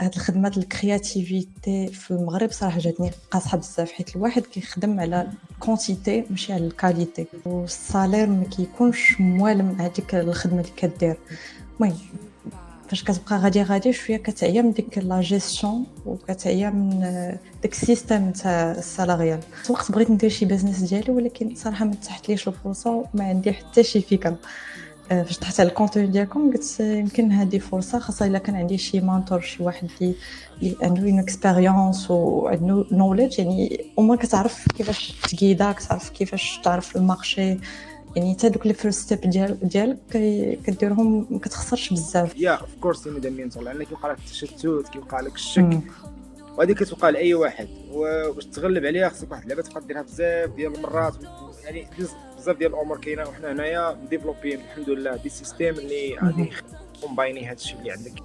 هاد الخدمات الكرياتيفيتي في المغرب صراحة جاتني قاصحة بزاف، حيت الواحد كيخدم على الكونتيتي ماشي على الكاليتي، والصالير ما كيكونش موالم مع ديك الخدمة اللي كدير. المهم فاش كتبقى غادي شوية كتعيا من ديك لا جيستيون وكتعيا من داك السيستيم تاع السالاريال. في وقت بغيت ندير شي بيزنس ديالي ولكن صراحة ما تاحتليش الفرصة وما عندي حتى شي فكرة. فاش تحت على الكونتوني ديالكم قلت يمكن هذه فرصة، خاصة إلا كان عندي شي مانتور شي واحد اللي عنده اون اكسبيريونس وعنده نوليدج، يعني وما كتعرف كيفاش تقيدها، كتعرف كيفاش تعرف المارشي، يعني حتى دوك لي فيرست ستيب ديالك كديرهم ما كتخسرش بزاف. يا اوف كورس ميدامينتال، لان كيوقع لك التشتت، كيوقع لك الشك، وهذه كتوقع لاي واحد. وباش تغلب عليها خصك واحد اللعبه تبقى ديرها بزاف ديال المرات، يعني بزاف ديال الامور كاينه. وحنا هنايا ديفلوبين الحمد لله دي سيستيم اللي غادي كومبايني هادشي اللي عندك.